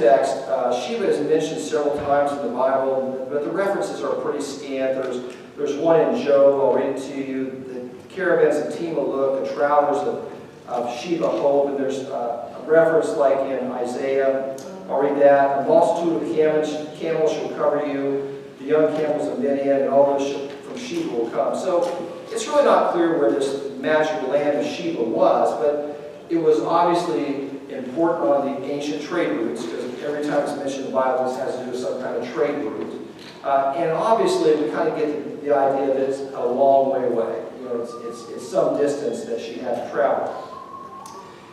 text, Sheba is mentioned several times in the Bible, but the references are pretty scant. There's one in Job, I'll read it to you. The caravans of Tema look, the travelers of Sheba hope, and there's a reference like in Isaiah. I'll read that. A multitude of camels shall cover you, the young camels of Midian, and all those from Sheba will come. So it's really not clear where this magical land of Sheba was, but it was obviously important on the ancient trade routes, because every time it's mentioned in the Bible, it has to do with some kind of trade route. And obviously, we kind of get the idea that it's a long way away. You know, it's some distance that she had to travel.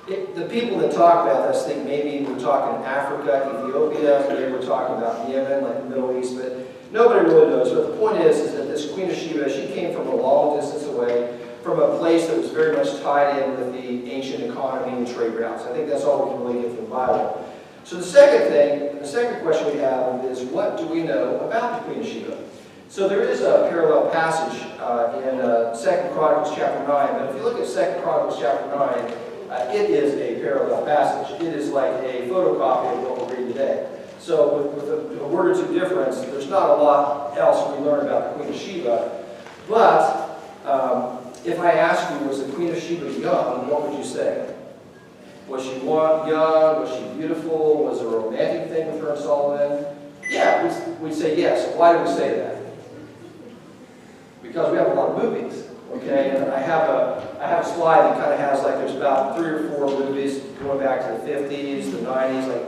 The people that talk about this think maybe we're talking Africa, Ethiopia, maybe we're talking about Yemen, like the Middle East, but nobody really knows. But the point is that this Queen of Sheba, she came from a long distance away, from a place that was very much tied in with the ancient economy and trade routes. I think that's all we can really get from the Bible. So the second question we have is, what do we know about the Queen of Sheba? So there is a parallel passage in 2 Chronicles chapter 9, but if you look at 2 Chronicles chapter 9, it is a parallel passage. It is like a photocopy of what we'll read today. So with a word or two difference, there's not a lot else we learn about the Queen of Sheba. But if I ask you, was the Queen of Sheba young, what would you say? Was she young? Was she beautiful? Was there a romantic thing with her and Solomon? Yeah, we'd say yes. Why do we say that? Because we have a lot of movies. Okay, and I have a slide that kind of has, like, there's about 3 or 4 movies going back to the 50s, the 90s, like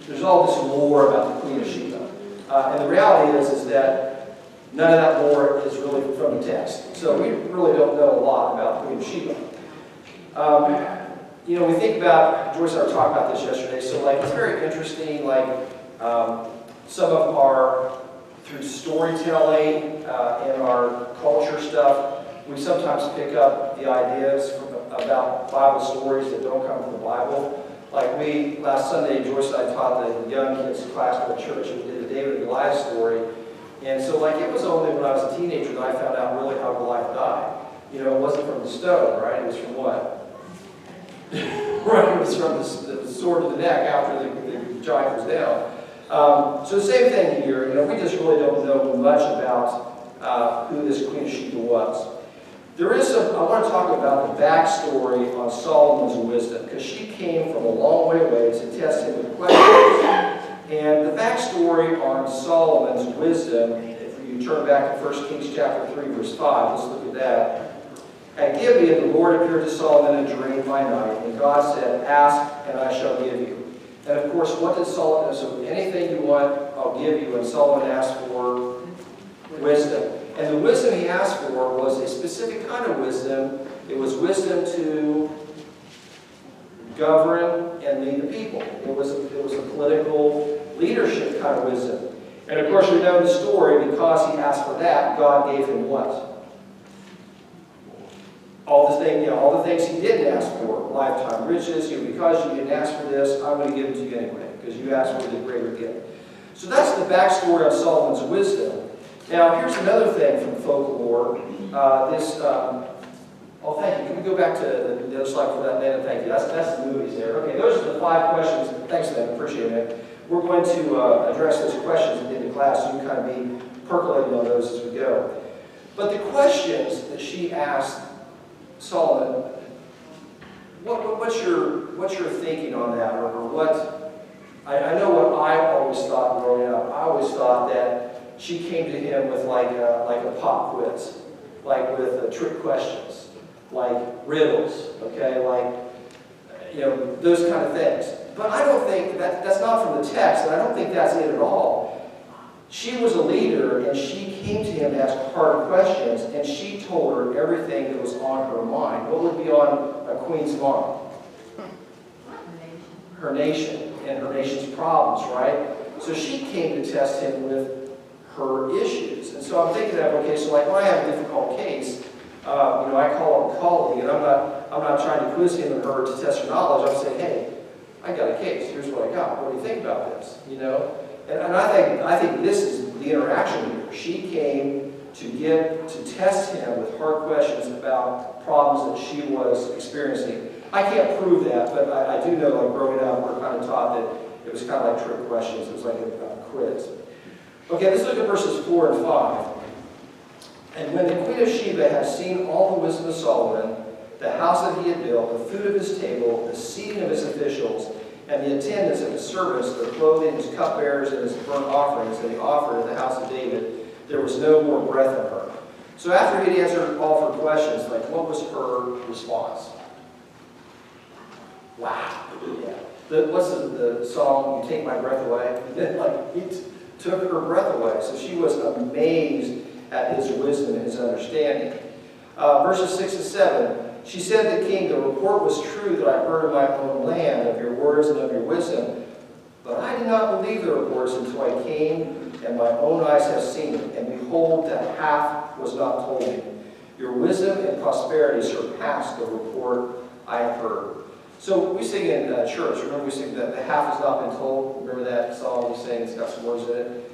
there's all this lore about the Queen of Sheba. And the reality is that none of that lore is really from the text. So we really don't know a lot about the Queen of Sheba. You know, we think about, Joyce and I were talking about this yesterday, so like it's very interesting, like some of our, through storytelling and our culture stuff, we sometimes pick up the ideas about Bible stories that don't come from the Bible. Like last Sunday, Joyce and I taught the young kids class at church. We did the David and Goliath story. And so like it was only when I was a teenager that I found out really how Goliath died. You know, it wasn't from the stone, right? It was from what? Right, it was from the sword to the neck after the giant was down. So the same thing here. You know, we just really don't know much about who this Queen of Sheba was. There is I want to talk about the backstory on Solomon's wisdom, because she came from a long way away to test him with questions. And the backstory on Solomon's wisdom, if you turn back to 1 Kings chapter 3, verse 5, let's look at that. At Gibeon, the Lord appeared to Solomon in a dream by night, and God said, "Ask, and I shall give you." And of course, what did Solomon do? So anything you want, I'll give you. And Solomon asked for wisdom. And the wisdom he asked for was a specific kind of wisdom. It was wisdom to govern and lead the people. It was a political leadership kind of wisdom. And of course, we know the story. Because he asked for that, God gave him what? All the things he didn't ask for, lifetime riches. Because you didn't ask for this, I'm going to give it to you anyway, because you asked for the greater gift. So that's the backstory of Solomon's wisdom. Now, here's another thing from folklore. Oh, thank you. Can we go back to the other slide for that minute? Thank you. That's the movies there. Okay, those are the 5 questions. Thanks for that. Appreciate it. We're going to address those questions at the end of class, so you can kind of be percolating on those as we go. But the questions that she asked Solomon, what's your thinking on that, or what? I know what I always thought growing up. I always thought that she came to him with like a pop quiz, like with trick questions, like riddles, okay, like those kind of things. But I don't think that's not from the text, and I don't think that's it at all. She was a leader, and she came to him to ask hard questions, and she told her everything that was on her mind. What would be on a queen's mind? Her nation and her nation's problems, right? So she came to test him with her issues. And so I'm thinking that, okay, so like when I have a difficult case, I call up a colleague, and I'm not trying to quiz him or her to test her knowledge. I'm saying, hey, I got a case. Here's what I got. What do you think about this? And I think this is the interaction here. She came to test him with hard questions about problems that she was experiencing. I can't prove that, but I do know, like growing up, we're kind of taught that It was kind of like trick questions. It was like a quiz. Okay, let's look at verses 4 and 5. And when the queen of Sheba had seen all the wisdom of Solomon, the house that he had built, the food of his table, the seating of his officials, and the attendance of his servants, their clothing, his cupbearers, and his burnt offerings that he offered in the house of David, there was no more breath in her. So after he had answered all her questions, like, what was her response? Wow. Yeah. What's the song, You Take My Breath Away? Like, he took her breath away. So she was amazed at his wisdom and his understanding. Verses 6 and 7. She said to the king, the report was true that I heard in my own land of your words and of your wisdom, but I did not believe the reports until I came, and my own eyes have seen it. And behold, that half was not told me. Your wisdom and prosperity surpassed the report I have heard. So we sing in church. Remember we sing that the half has not been told? Remember that song we sing? It's got some words in it.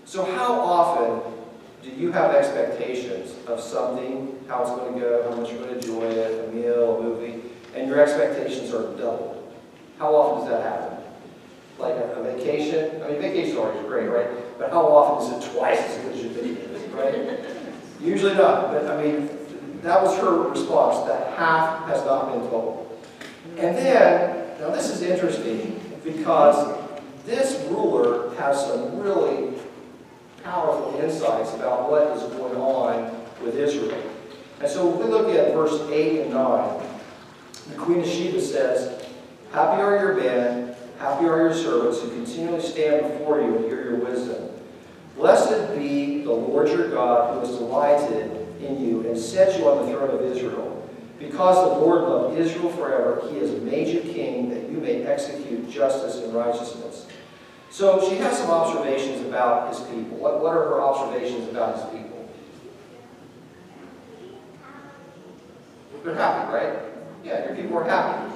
So how often do you have expectations of something, how it's going to go, how much you're going to enjoy it, a meal, a movie, and your expectations are doubled? How often does that happen? Like a vacation? I mean, vacation always great, right? But how often is it twice as good as you think it is, right? Usually not. But I mean, that was her response, that half has not been told. And then, now this is interesting because this ruler has some really powerful insights about what is going on with Israel. And so if we look at verse 8 and 9, the Queen of Sheba says, happy are your men, happy are your servants who continually stand before you and hear your wisdom. Blessed be the Lord your God who has delighted in you and set you on the throne of Israel. Because the Lord loved Israel forever, he has made you king that you may execute justice and righteousness. So she has some observations about his people. What are her observations about his people? They're happy, right? Yeah, your people are happy.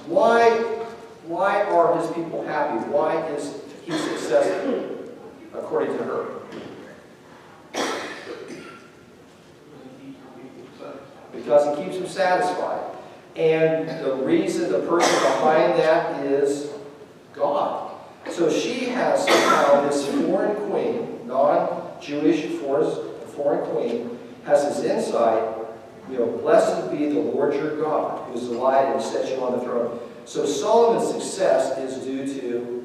Why are his people happy? Why is he successful, according to her? Because he keeps them satisfied. And the reason, the person behind that is God. So she has somehow this foreign queen, non-Jewish foreign queen, has this insight, blessed be the Lord your God, who is delighted and set you on the throne. So Solomon's success is due to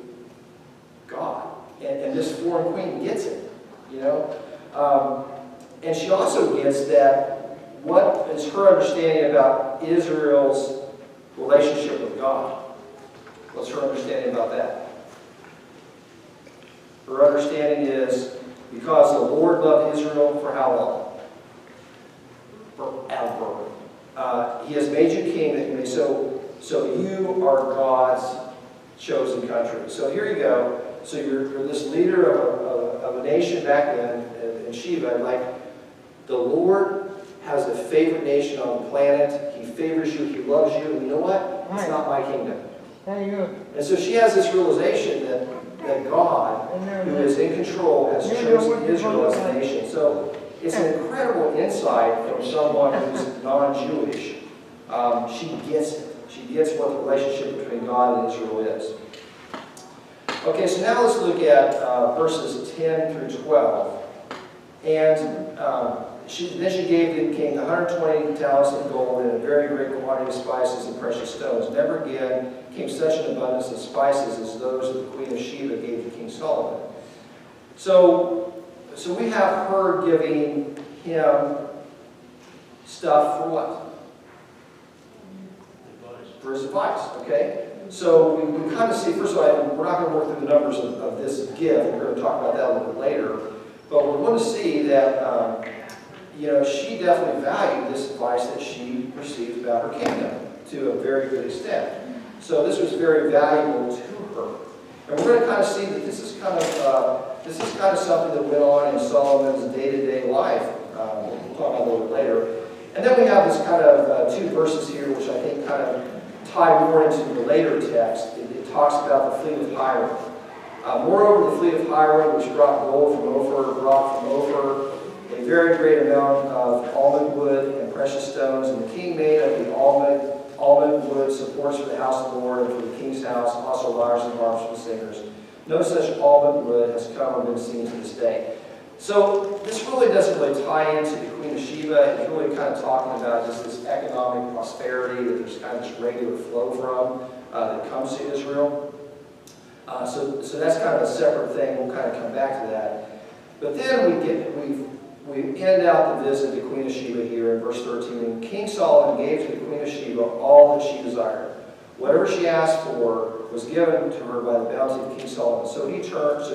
God. And this foreign queen gets it, and she also gets that what is her understanding about Israel's relationship with God? What's her understanding about that? Her understanding is because the Lord loved Israel for how long? Forever. He has made you king that you may so you are God's chosen country. So here you go. So you're this leader of a nation back then in Sheba, like the Lord has a favorite nation on the planet. He favors you. He loves you. And you know what? It's not my kingdom. And so she has this realization that God, who is in control, has chosen Israel as a nation. So it's an incredible insight from someone who's non-Jewish. She gets it. She gets what the relationship between God and Israel is. Okay, so now let's look at verses 10 through 12. And then she gave the king 120 talents of gold and a very great quantity of spices and precious stones. Never again came such an abundance of spices as those that the Queen of Sheba gave to King Solomon. So we have her giving him stuff for what? For his advice, okay? So we kind of see, first of all, we're not going to work through the numbers of this gift. We're going to talk about that a little bit later. But we're going to see that, she definitely valued this advice that she received about her kingdom to a very good extent. So this was very valuable to her. And we're going to kind of see that this is kind of something that went on in Solomon's day-to-day life. We'll talk about a little bit later. And then we have this kind of two verses here, which I think kind of tie more into the later text. It talks about the fleet of Hiram. Moreover, the fleet of Hiram, which brought gold from Ophir, brought from Ophir a very great amount of almond wood and precious stones. And the king made of the almond almond wood, supports for the house of the Lord and for the king's house, also lyres and harps for the singers. No such almond wood has come or been seen to this day. So this really doesn't really tie into the Queen of Sheba. It's really kind of talking about just this economic prosperity that there's kind of this regular flow from that comes to Israel. So that's kind of a separate thing. We'll kind of come back to that. But then we end out the visit to Queen of Sheba here in verse 13. And King Solomon gave to the Queen of Sheba all that she desired. Whatever she asked for was given to her by the bounty of King Solomon. So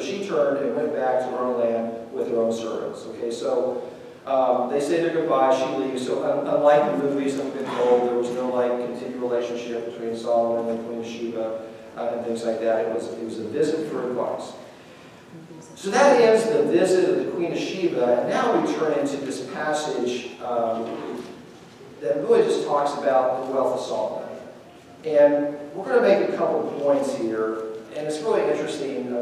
she turned and went back to her own land with her own servants. Okay, so they say their goodbye, she leaves. So unlike the movies that we've been told, there was no continued relationship between Solomon and the Queen of Sheba and things like that. It was a visit for advice. So that ends the visit of the Queen of Sheba, and now we turn into this passage that really just talks about the wealth of Solomon. And we're going to make a couple of points here, and it's really interesting.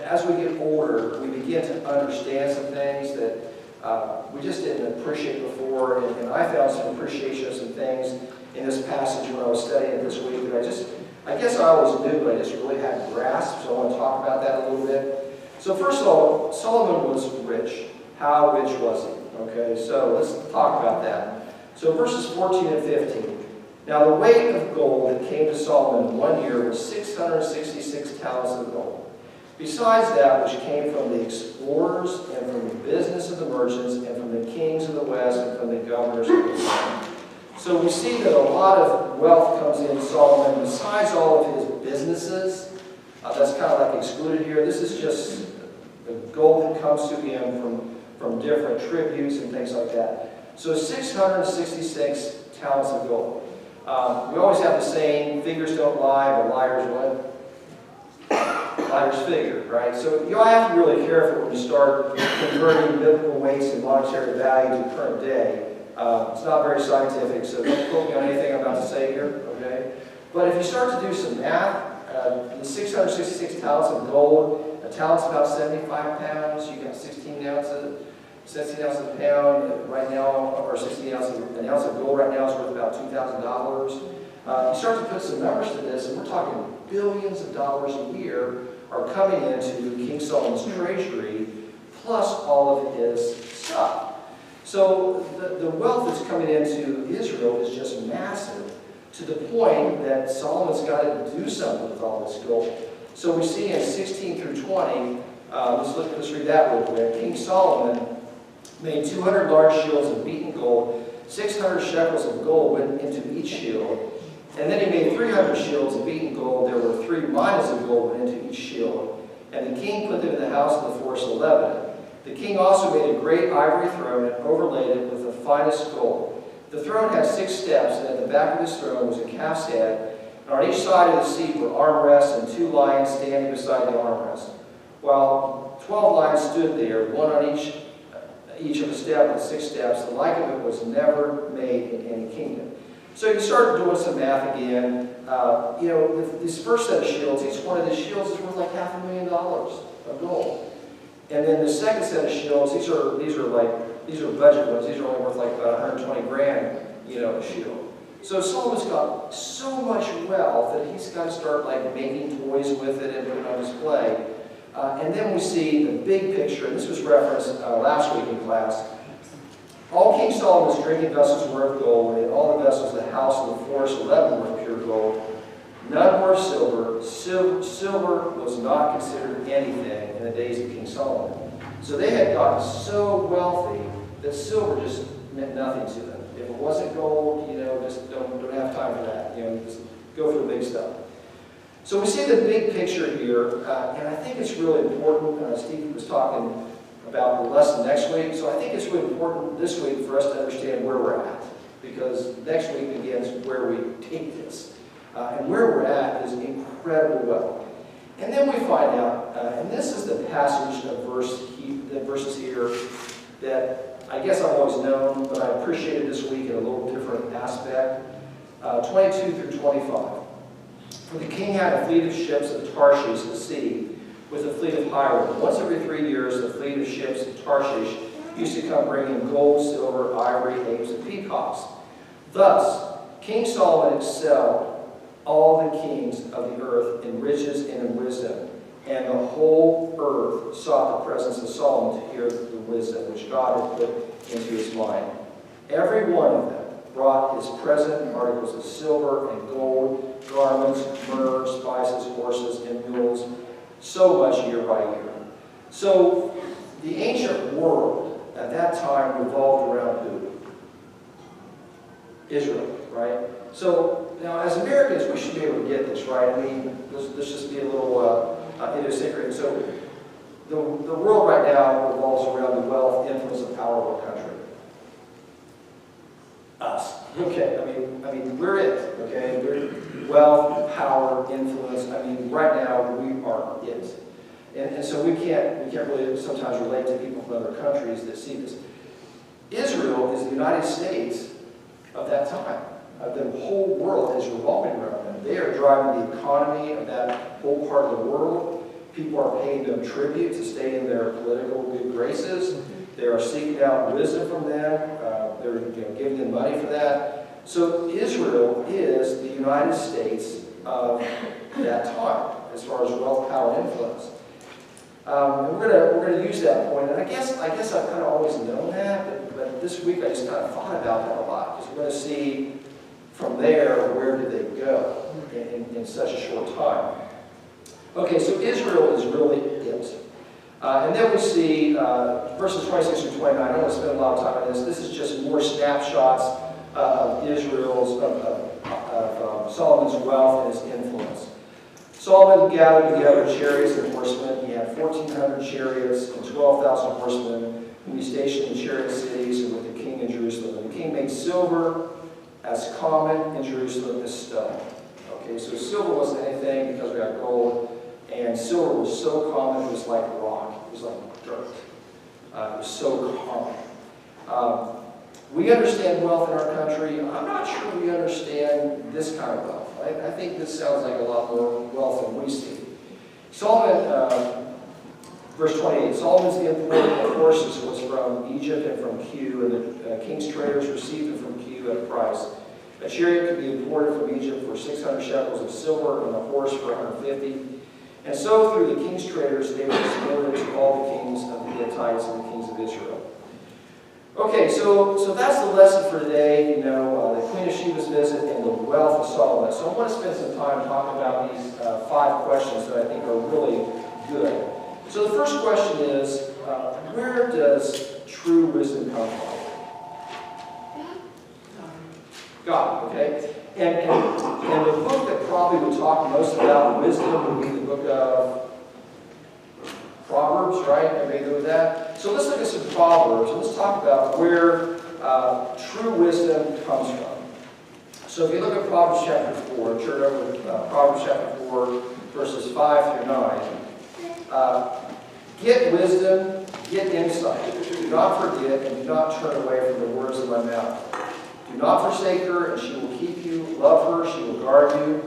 As we get older, we begin to understand some things that we just didn't appreciate before, and I found some appreciation of some things in this passage when I was studying it this week that I guess I always knew, but I just really hadn't grasped, so I want to talk about that a little bit. So first of all, Solomon was rich. How rich was he? Okay, so let's talk about that. So verses 14 and 15. Now the weight of gold that came to Solomon in 1 year was 666 talents of gold. Besides that which came from the explorers and from the business of the merchants and from the kings of the west and from the governors of the south. So we see that a lot of wealth comes in Solomon besides all of his businesses. That's kind of like excluded here. This is just the gold that comes to him from different tributes and things like that. So 666 talents of gold. We always have the saying, figures don't lie, but liars what? Liars figure, right? So you have to be really careful when you start converting biblical weights and monetary value to current day. It's not very scientific, so don't quote me on anything I'm about to say here, okay? But if you start to do some math, the 666 talents of gold, a talent's about 75 pounds, you got 16 ounces a pound right now, or 16 ounces, an ounce of gold right now is worth about $2,000. You start to put some numbers to this, and we're talking billions of dollars a year are coming into King Solomon's treasury, plus all of his stuff. So the wealth that's coming into Israel is just massive, to the point that Solomon's got to do something with all this gold. So we see in 16 through 20, let's read that real quick. King Solomon made 200 large shields of beaten gold, 600 shekels of gold went into each shield. And then he made 300 shields of beaten gold. There were 3 minas of gold went into each shield. And the king put them in the house of the forest of Lebanon. The king also made a great ivory throne and overlaid it with the finest gold. The throne had 6 steps, and at the back of this throne was a calf's head. And on each side of the seat were armrests and 2 lions standing beside the armrests. While 12 lions stood there, one on each of the step with 6 steps, the like of it was never made in any kingdom. So you start doing some math again. This first set of shields, each one of the shields is worth like $500,000 of gold. And then the second set of shields, these are budget ones. These are only worth like about 120 grand, a shield. So Solomon's got so much wealth that he's got to start making toys with it and put it on display. And then we see the big picture, and this was referenced last week in class. All King Solomon's drinking vessels were of gold, and all the vessels of the house of the forest of Lebanon were of pure gold. None were of silver. Silver was not considered anything in the days of King Solomon. So they had gotten so wealthy that silver just meant nothing to them. If it wasn't gold, just don't have time for that. Just go for the big stuff. So we see the big picture here, and I think it's really important. Steve was talking about the lesson next week, so I think it's really important this week for us to understand where we're at, because next week begins where we take this. And where we're at is incredible wealth. And then we find out, and this is the passage of verses here that I guess I've always known, but I appreciated this week in a little different aspect. 22 through 25. For the king had a fleet of ships of Tarshish at sea, with a fleet of hiremen. Once every 3 years, the fleet of ships of Tarshish used to come bringing gold, silver, ivory, apes, and peacocks. Thus, King Solomon excelled all the kings of the earth in riches and in wisdom, and the whole earth sought the presence of Solomon to hear the wisdom which God had put into his mind. Every one of them brought his present articles of silver and gold, garments, myrrh, spices, horses, and mules, so much year by year. So the ancient world at that time revolved around who? Israel, right? So now as Americans, we should be able to get this, right? I mean, let's just be a little idiosyncratic. So the world right now revolves around the wealth, influence, and power of our country. Us. Okay, I mean, we're it, okay? We're wealth, power, influence. I mean, right now, we are it. And so we can't really sometimes relate to people from other countries that see this. Israel is the United States of that time. The whole world is revolving around them. They are driving the economy of that whole part of the world. People are paying them tribute to stay in their political good graces. They are seeking out wisdom from them. They're giving them money for that. So Israel is the United States of that time as far as wealth, power, and influence. And we're gonna use that point. And I guess I've kind of always known that, but this week I just kind of thought about that a lot, because we're going to see from there where did they go in such a short time. Okay, so Israel is really it. And then we see verses 26 through 29. I don't want to spend a lot of time on this. This is just more snapshots of Israel's, of Solomon's wealth and his influence. Solomon gathered together chariots and horsemen. He had 1,400 chariots and 12,000 horsemen whom he stationed in chariot cities and with the king in Jerusalem. And the king made silver as common in Jerusalem as stone. Okay, so silver wasn't anything because we got gold. And silver was so common, it was like rock. It was like dirt. It was so common. We understand wealth in our country. I'm not sure we understand this kind of wealth. I think this sounds like a lot more wealth than we see. Solomon, verse 28, Solomon's the importing of horses was from Egypt and from Kue, and the king's traders received them from Kue at a price. A chariot could be imported from Egypt for 600 shekels of silver and a horse for 150. And so through the king's traders, they were exported to all the kings of the Hittites and the kings of Israel. Okay, so that's the lesson for today, the Queen of Sheba's visit and the wealth of Solomon. So I want to spend some time talking about these 5 questions that I think are really good. So the first question is, where does true wisdom come from? God, okay? And the book that probably would talk most about wisdom would be the book of Proverbs, right? Everybody good with that? So let's look at some Proverbs, and let's talk about where true wisdom comes from. So if you look at Proverbs chapter 4, turn over to Proverbs chapter 4, verses 5 through 9. Get wisdom, get insight. Do not forget, and do not turn away from the words of my mouth. Do not forsake her, and she will keep you. Love her, she will guard you.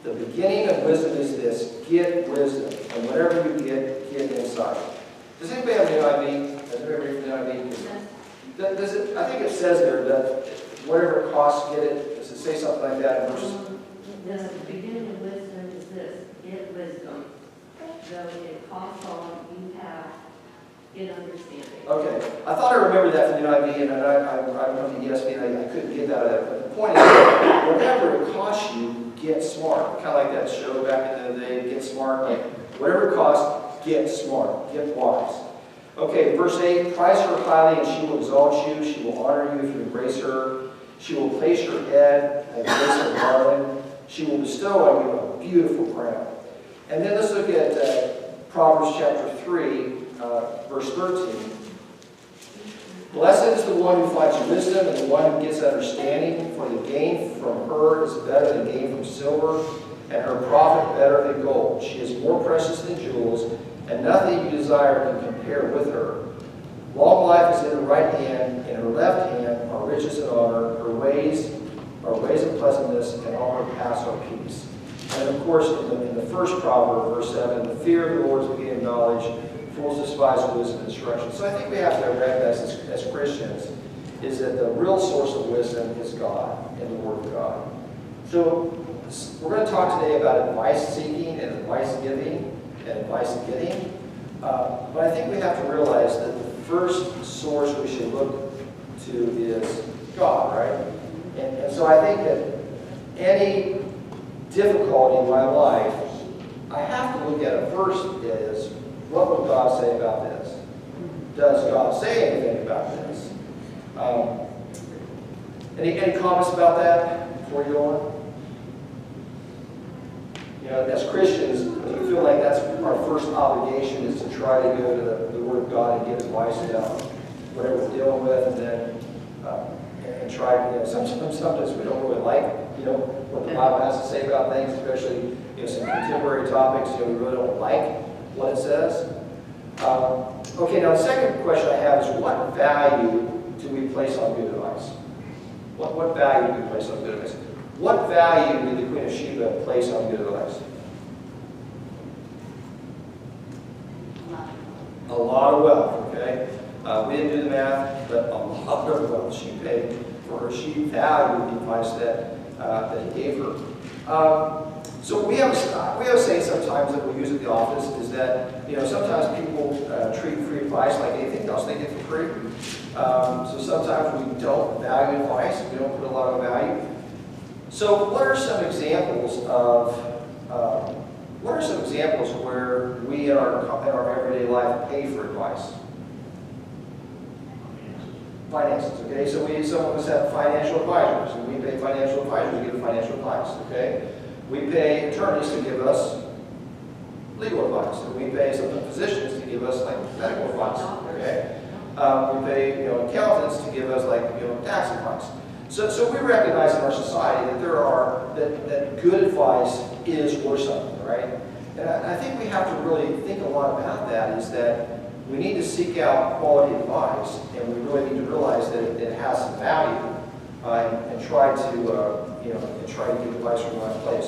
The beginning of wisdom is this: get wisdom. And whatever you get insight. Does anybody have the NIV? Does anybody read the NIV? Does it? I think it says there that whatever it costs, get it. Does it say something like that in verses? The beginning of wisdom is this: get wisdom. Though it costs all you have, get understanding. Okay. I thought I remembered that from the NIV, and I'm from the ESV, and I couldn't get that out of that. But the point is, whatever it costs you, get smart. Kind of like that show back in the day, Get Smart. Like, whatever it costs, get smart. Get wise. Okay, verse 8, prize her highly, and she will exalt you. She will honor you if you embrace her. She will place your head at the base of garland. She will bestow on you a beautiful crown. And then let's look at Proverbs chapter 3, verse 13. Blessed is the one who finds wisdom and the one who gets understanding, for the gain from her is better than gain from silver, and her profit better than gold. She is more precious than jewels, and nothing you desire can compare with her. Long life is in her right hand, in her left hand are riches and honor. Her ways are ways of pleasantness, and all her paths are peace. And of course, in the first proverb, verse 7, the fear of the Lord is the beginning of knowledge. Fools despise wisdom and instruction. So I think we have to recognize as Christians is that the real source of wisdom is God and the Word of God. So we're going to talk today about advice seeking and advice giving and advice getting. But I think we have to realize that the first source we should look to is God, right? And so I think that any difficulty in my life, I have to look at it first is, what would God say about this? Does God say anything about this? Any comments about that before you go on? You know, as Christians, do you feel like that's our first obligation is to try to go to the Word of God and give advice about whatever we're dealing with, and then and try, sometimes we don't really like, what the Bible has to say about things, especially, some contemporary topics, we really don't like what it says. Okay, now the second question I have is, what value do we place on good advice? What value do we place on good advice? What value did the Queen of Sheba place on good advice? A lot of wealth, okay? We didn't do the math, but a lot of wealth she paid for her. She valued the advice that he gave her. So we have a saying sometimes that we use at the office is that, sometimes people treat free advice like anything else they get for free. So sometimes we don't value advice. We don't put a lot of value. So what are some examples where we in our everyday life pay for advice? Finances, okay? So some of us have financial advisors, and we pay financial advisors to give financial advice, okay? We pay attorneys to give us legal advice, and we pay some physicians to give us medical advice, okay? We pay accountants to give us tax advice. So we recognize in our society that that good advice is worth something, right? And I think we have to really think a lot about that, is that we need to seek out quality advice, and we really need to realize that it has some value, and try to give advice from the right place.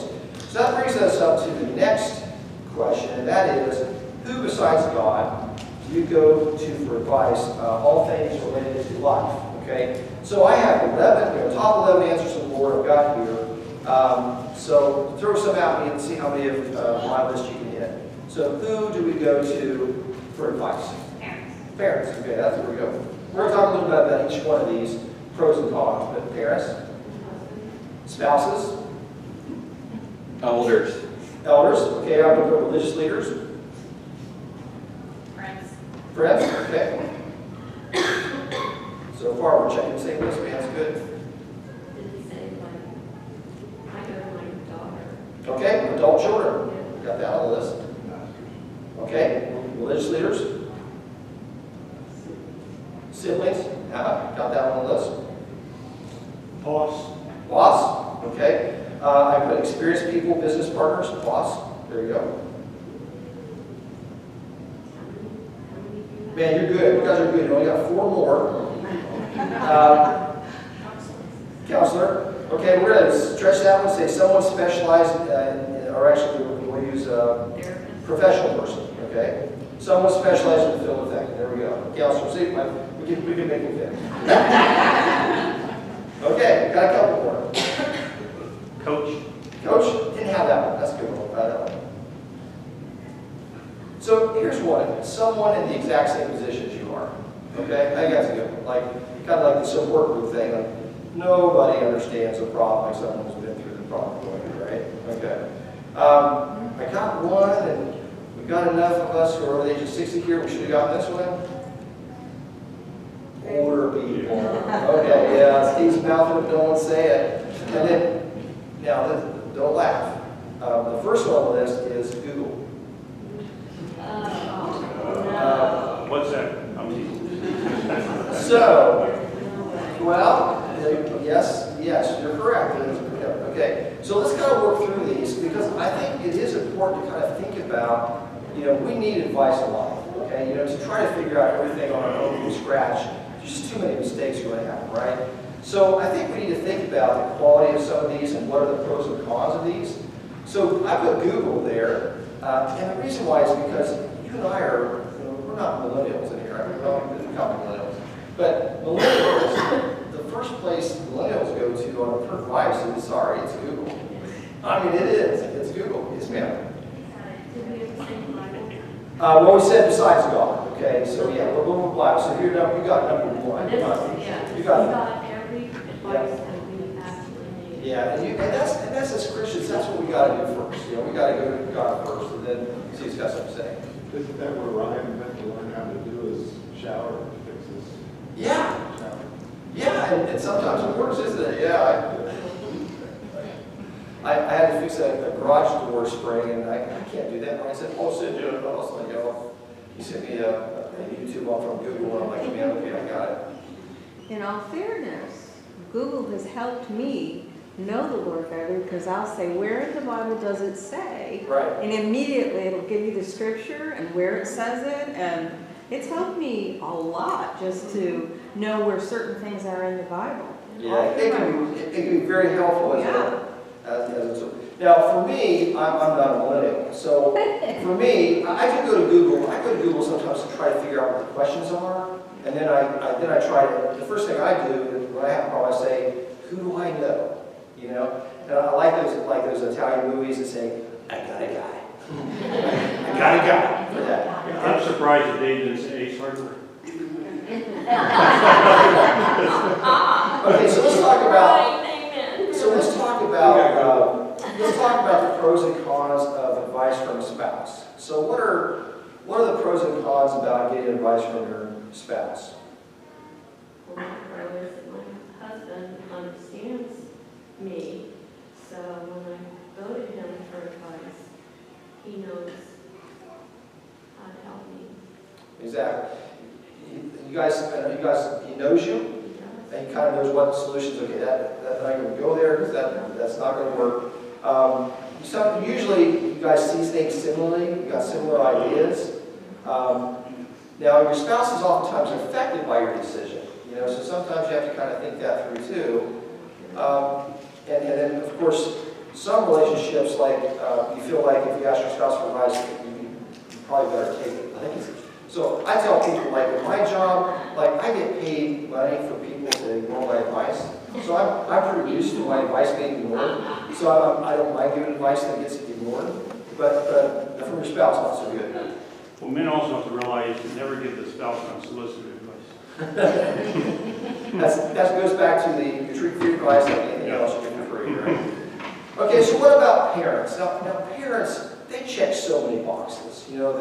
So that brings us up to the next question, and that is, who besides God do you go to for advice, all things related to life? Okay, so I have 11, top 11 answers to the Lord I've got here. So throw some at me and see how many of my list you can hit. So who do we go to for advice? Parents. Parents, okay, that's where we go. We're going to talk a little bit about each one of these, pros and cons, but parents, spouses, Elders. okay, I'm going to go religious leaders, Friends. friends, okay. So far we're checking the same list, man, that's good. Did he say, I go to my daughter? Okay, adult children, got that on the list. Okay, religious leaders, siblings, got that on the list. Boss, okay. I put experienced people, business partners, boss, there you go. Man, you're good, you guys are good, you only got 4 more. Counselor, okay, we're going to stretch that one, say someone specialized, or actually we'll use professional person, okay? Someone specialized in the field of tech. There we go. Counselor, see, we can make it fit. Okay, got a couple more. Coach, didn't have that one. That's a good one. That one. So here's one. Someone in the exact same position as you are. Okay, I think that's a good one. Kind of like the support group thing. Nobody understands a problem like someone who's been through the problem going through, right? Okay. I got one, and we got enough of us who are over the age of 60 here. We should have gotten this one. Older people. Okay, yeah, Steve's mouth, but no one say it. And then, now, don't laugh. The first one on the list is Google. What's that? So, well, yes, you're correct. Okay, so let's kind of work through these, because I think it is important to kind of think about, we need advice in life, okay? To try to figure out everything on our own from scratch, there's just too many mistakes going to happen, right? So I think we need to think about the quality of some of these and what are the pros and cons of these. So I put Google there, and the reason why is because you and I are, we're not millennials in here, right? We're not millennials. But millennials, the the first place millennials go to on for advice is, sorry, it's Google. I mean, it is. It's Google. Yes, ma'am. Do we have the same Bible? Well, we said besides God, okay? So, yeah, we're moving Bible. So you got number one. This is, yeah, You we got it. got every advice that we actually need. Yeah, and that's as Christians, that's what we got to do first. You know, we got to go to God first, and then see what He's got something to say. Isn't that what Ryan meant to learn how to do is shower fixes? Yeah, Shower. yeah, and sometimes it works, isn't it? Yeah. I had to fix a garage door spring, and I can't do that. And I said, "Oh, send you it." I was like, "Oh," he sent me a YouTube one from Google, and I'm like, "Man, okay, I got it." In all fairness, Google has helped me know the Lord better because I'll say, where in the Bible does it say? Right. And immediately it'll give you the scripture and where it says it. And it's helped me a lot just to know where certain things are in the Bible. Yeah, it can be very helpful as Yeah. Now, for me, I'm not a millennial, so for me, I can go to Google. I go to Google sometimes to try to figure out what the questions are, and then I try to. The first thing I do is when I have a problem, I say, "Who do I know?" You know, and I like those Italian movies that say, "I got a guy." I got a guy for that. I'm surprised that they didn't say Ace Hardware. Okay, so let's talk about. Amen. So let's talk about the pros and cons of advice from a spouse. So what are the pros and cons about getting advice from your spouse? Well, my pro is that my husband understands me, so when I go to him for advice, he knows how to help me. Exactly. You guys, he knows you, He does. and he kind of knows what solutions. Okay, that I'm going to go there because that's not going to work. Usually, you guys see things similarly. You got similar ideas. Now, your spouse is oftentimes affected by your decision. You know, so sometimes you have to kind of think that through too. And then, of course, some relationships, like you feel like if you ask your spouse for advice, you probably better take it. So I tell people, like in my job, like I get paid money for people to ignore my advice. So I'm pretty used to my advice being ignored. So I don't mind giving advice that gets ignored. But from your spouse, not so good. Well, men also have to realize you never give the spouse unsolicited advice. That goes back to you treat free advice like anything else you get for free, right? Okay, so what about parents? Now parents, they check so many boxes. You know,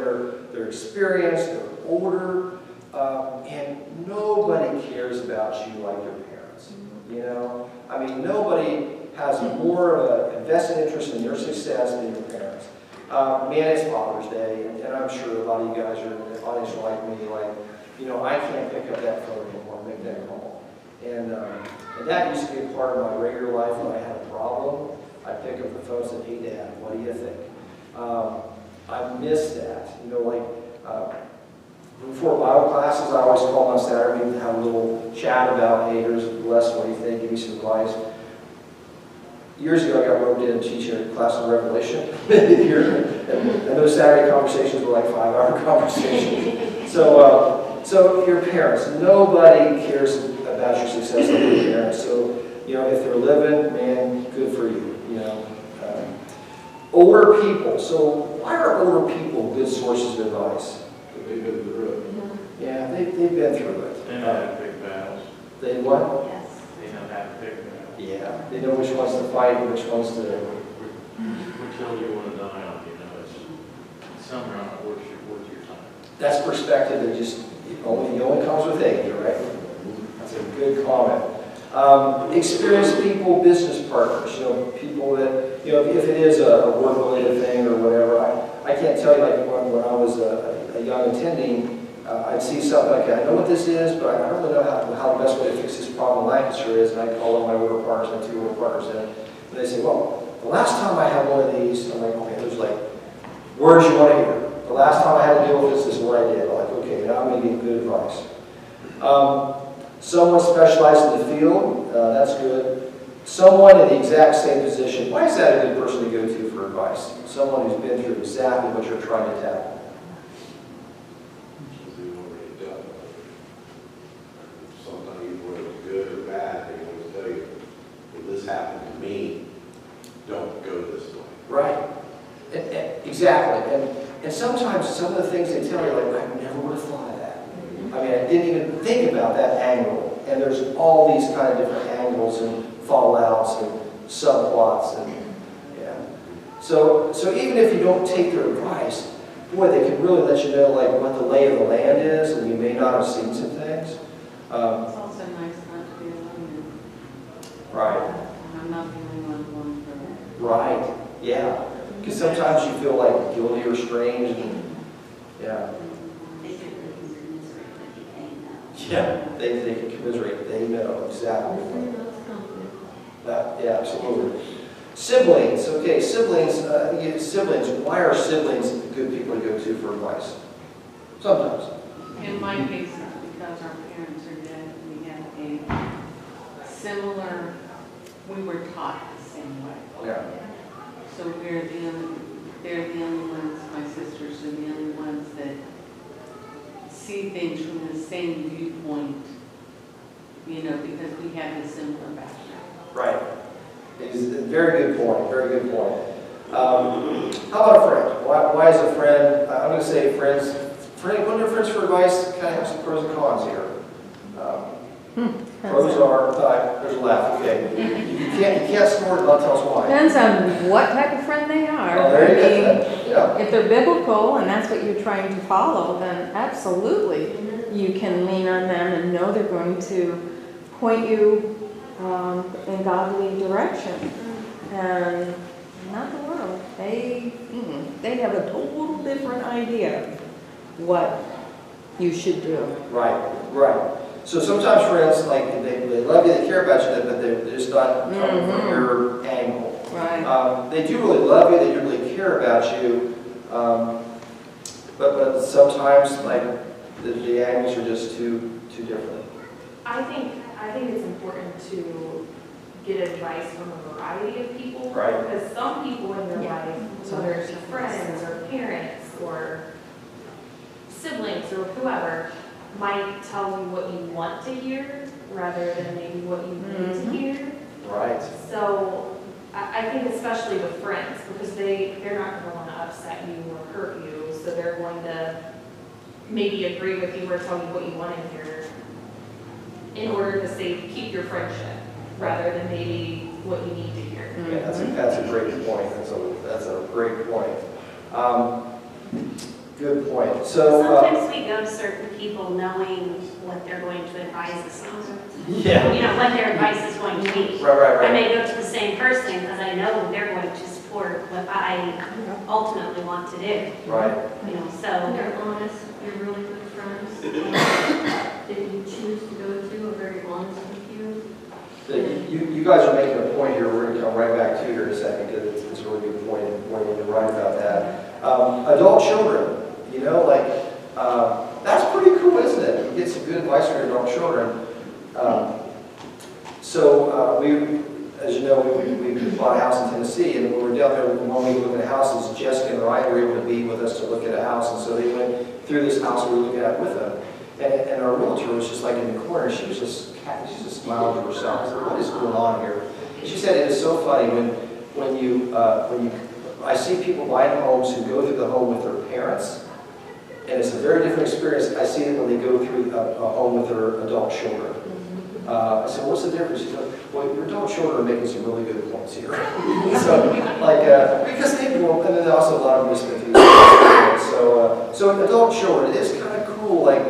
they're experienced, they're older, and nobody cares about you like your parents. You know, I mean, nobody has more of an invested interest in your success than your parents. Man, it's Father's Day, and I'm sure a lot of you guys are in the audience are like me, like, you know, I can't pick up that phone anymore, make that call. And that used to be a part of my regular life when I had a problem. I'd pick up the phone and say, "Hey, Dad, what do you think?" I miss that. You know, like before Bible classes, I always call on Saturday to have a little chat about, "Hey, here's a lesson. What do you think? Give me some advice." Years ago, I got roped in teaching a class on Revelation. And those Saturday conversations were like 5-hour conversations. So your parents, nobody cares about your success like your parents. So, you know, if they're living, man, good for you. You know, older people. So why are older people good sources of advice? They've been through it. Yeah, they've been through it. They know how to pick battles. They what? Yes. They know how to pick battles. Yeah, they know which ones to fight and which ones to. Which hill you want to die on, you know, it's somewhere on it worth your time. That's perspective that just it only comes with age, right? That's a good comment. Experienced people, business partners, you know, people that, you know, if it is a work-related thing or whatever, I can't tell you, like when I was a young attending, I'd see something like, I know what this is, but I don't really know how the best way to fix this problem in Lancaster is, and I call up my work partners, my 2 work partners, and they say, well, the last time I had one of these, I'm like, okay, there's like words you want to hear. The last time I had to deal with this is what I did. I'm like, okay, now I'm going to get good advice. Someone specialized in the field, that's good. Someone in the exact same position, why is that a good person to go to for advice? Someone who's been through exactly what you're trying to tackle. Because they've already done it. Sometimes whether it's good or bad, sometimes some of the things they tell you, like, I never would have thought of that. I mean, I didn't even think about that angle. And there's all these kind of different angles and fallouts and subplots and, yeah. So even if you don't take their advice, boy, they can really let you know, like, what the lay of the land is, and you may not have seen some things. It's also nice not to be alone. Right. I'm not the only one for that. Right, yeah. Because sometimes you feel like guilty or strange, and, yeah. Yeah, they can commiserate, they know exactly. Yeah, absolutely. Siblings, okay, siblings, siblings, why are siblings good people to go to for advice? Sometimes. In my case, it's because our parents are dead, we have a similar, we were taught the same way. Yeah, So they're the only ones, my sisters are the only ones that see things from the same viewpoint, you know, because we have a similar background. right. It's a very good point, very good point. How about a friend? Why is a friend, I'm going to say friends, one of your friends for advice kind of have some pros and cons here. Pros are, there's a laugh, okay. You can't snort and not tell us why. Depends on what type of friend they are. Oh, there you I mean, go. Yeah. if they're biblical and that's what you're trying to follow, then absolutely you can lean on them and know they're going to point you in godly direction. And not the world. They have a total different idea of what you should do. Right, right. So sometimes friends, like, they love you, they care about you, but they're just not coming from your angle. Right. They do really love you, they do really care about you, but sometimes, like, the angles are just too different. I think it's important to get advice from a variety of people. Right. Because some people in your Yeah. life, whether it's your friends or parents or siblings or whoever, might tell you what you want to hear rather than maybe what you need to hear. Right. So I think especially with friends, because they're not going to want to upset you or hurt you, so they're going to maybe agree with you or tell you what you want to hear in order to keep your friendship rather than maybe what you need to hear. Yeah, that's a great point. That's a great point. Good point. So sometimes we go to certain people knowing what they're going to advise us on. yeah. You know, what their advice is going to be. Right. I may go to the same person because I know they're going to support what I ultimately want to do. Right. You know, so They're honest, you're really good friends. That you choose to go to are very honest with you. You guys are making a point here. We're going to come right back to you here in a second because it's a really good point. You're right about that. Adult children, you know, like, that's pretty cool, isn't it? You get some good advice from your adult children. As you know, we bought a house in Tennessee, and when we were down there, when we looked at houses, Jessica and Ryan were able to be with us to look at a house, and so they went through this house we were looking at with them. And our realtor was just like in the corner. She just smiled to herself. I said, "What is going on here?" And she said, "It is so funny when I see people buying homes who go through the home with their parents, and it's a very different experience. I see it when they go through a home with their adult children." I said, "What's the difference?" She said, "Well, your adult children are making some really good points here." So, because they grew up, and then also a lot of them spent through the experience. So adult children, it is kind of cool, like,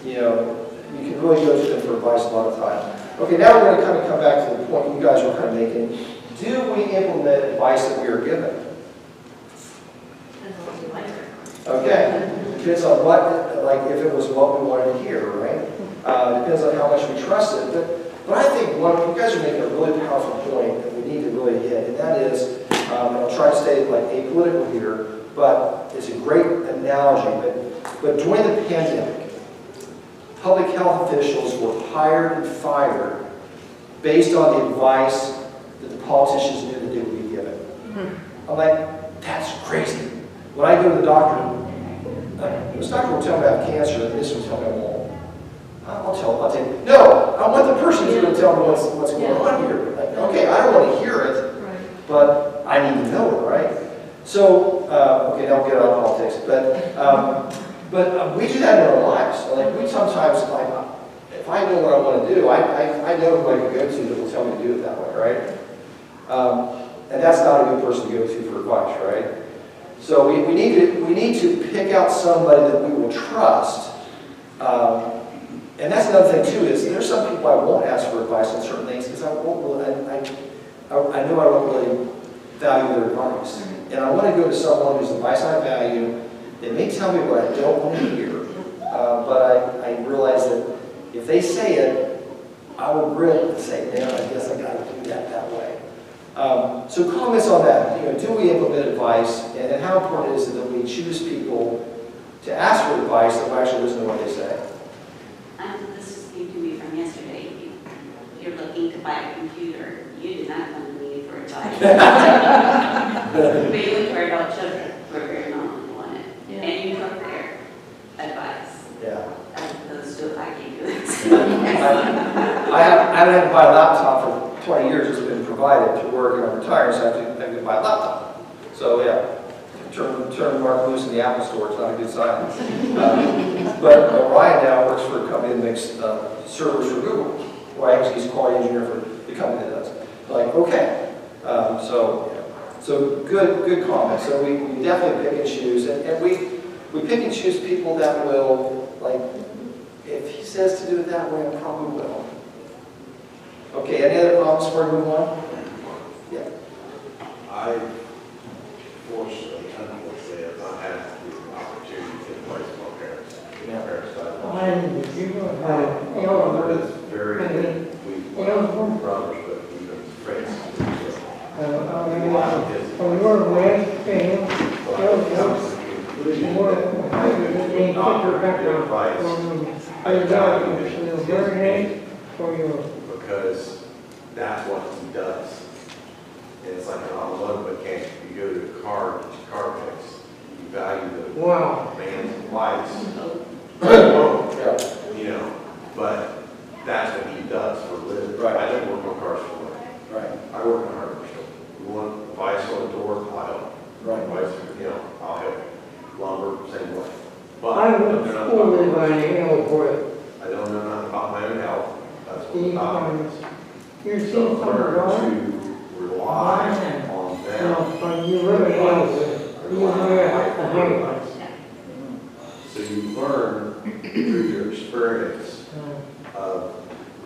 you know, you can really go to them for advice a lot of time. Okay, now we're going to kind of come back to the point you guys were kind of making. Do we implement advice that we are given? Okay, depends on what, like if it was what we wanted to hear, right? Depends on how much we trust it. But I think you guys are making a really powerful point that we need to really hit, and that is, and I'll try to stay like apolitical here, but it's a great analogy. But during the pandemic, public health officials were hired and fired based on the advice that the politicians knew that they would be given. I'm like, that's crazy. When I go to the doctor, this doctor will tell me I have cancer, and this will tell me I won't. I'll tell you. No, I want the person who's going to tell me what's going on here. Like, okay, I don't want to hear it, but I need to know it, right? So okay, don't get on politics, but we do that in our lives. Like, we sometimes, like, if I know what I want to do, I know who I can go to that will tell me to do it that way, right? And that's not a good person to go to for advice, right? So we need to pick out somebody that we will trust. And that's another thing too, is there's some people I won't ask for advice on certain things because I know I don't really value their advice. And I want to go to someone whose advice I value. They may tell me what I don't want to hear, but I realize that if they say it, I will grit and say, man, I guess I got to do that way. So comments on that. Do we implement advice, and how important is it that we choose people to ask for advice that will actually listen to what they say? This just came to me from yesterday. If you're looking to buy a computer, you do not come to me for advice. But you look for adult children, we're very normal on it. Yeah. And you look their advice. Yeah. As opposed to if I can do it. I haven't had to buy a laptop for 20 years. It's been provided to work, and I'm retired, so I have to buy a laptop. So yeah, turn Mark loose in the Apple Store. It's not a good sign. But Ryan now works for a company that makes servers for Google. Well, actually, he's a quality engineer for the company that does. Like, okay, so good comment. So we definitely pick and choose, and we pick and choose people that will, like, if he says to do it that way, I probably will. Okay, any other comments before we move on? Yeah. I, fortunately, unfortunately, have not had the opportunity to place my parents. Yeah. But it's very, we brothers, but we've been friends. Because that's what he does. And it's like an automotive mechanic. You go to the car fix, you value the man's lights. But that's what he does for a living. Right. I don't work on cars for a living. Right. I work in a hardware store. You want advice on the door, I'll help. Right. Advice, I'll help. Lumber, same way. But I went to school in my airport. I don't know nothing about my own health. That's what the topic is. You're So seeing some learn wrong? to rely on them. But you really have, you wear a hair. So you learn through your experience of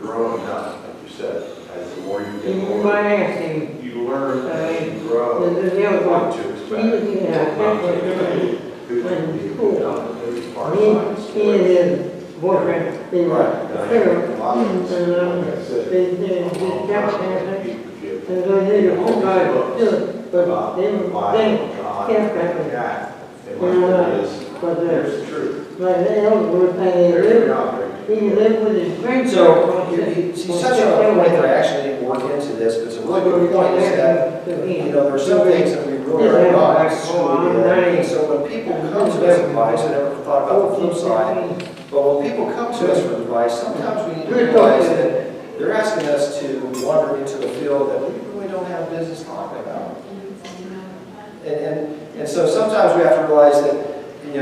growing up, like you said, as the more you get You older, might ask him, you learn as you grow the other what one, to he expect. was in a separate Who to when be, school. who's part He of and story. his boyfriend, they were there, A lot of us, like I said, they kept having, people give and so they were put by the still, but about they the were, Bible, they God, kept and having. God. And what it is, But here's the truth. like the elders, they There's lived, your outbreak. he lived with his grandparents. So he's touching on a point that I actually didn't work into this, but it's a really good point, is that, there are some things that we really are not schooled in. And so when people come to us for advice, I never thought about the flip side, but when people come to us for advice, sometimes we need to realize that they're asking us to wander into a field that we really don't have business talking about. And so sometimes we have to realize that,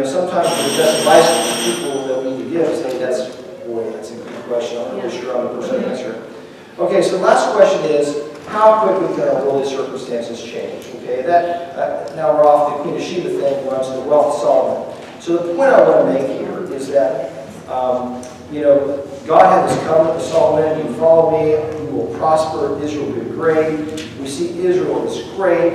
sometimes the best advice to people that we need to give is, hey, that's a good question. I'm not sure I'm the person to answer it. Okay, so the last question is, how quickly can our worldly circumstances change? Okay, now we're off the Queen of Sheba thing, we're on to the wealth of Solomon. So the point I want to make here is that, God had this covenant with Solomon: you follow me, you will prosper, Israel will be great. We see Israel is great,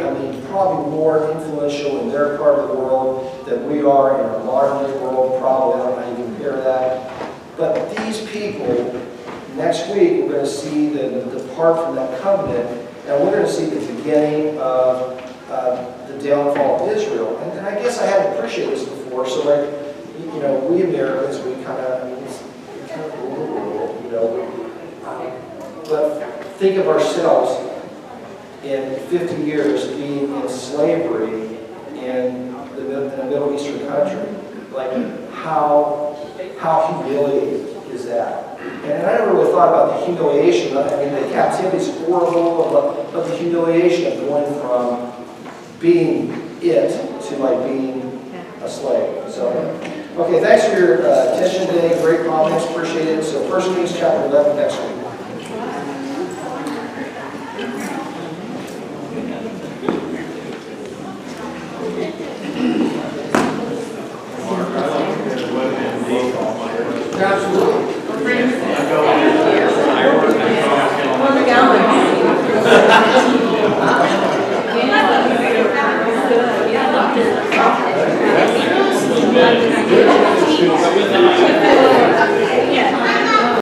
probably more influential in their part of the world than we are in our modern day world, probably. I don't know how you compare that. But these people, next week, we're going to see them depart from that covenant, and we're going to see the beginning of the downfall of Israel. And I guess I hadn't appreciated this before, so we Americans, we kind of rule the world, but think of ourselves in 50 years being in slavery in a Middle Eastern country. Like, how humiliating is that? And I never really thought about the humiliation. The captivity is horrible, but the humiliation of going from being it to like being a slave. So, okay, thanks for your attention today. Great comments, appreciate it. So 1 Kings chapter 11 next week. Absolutely.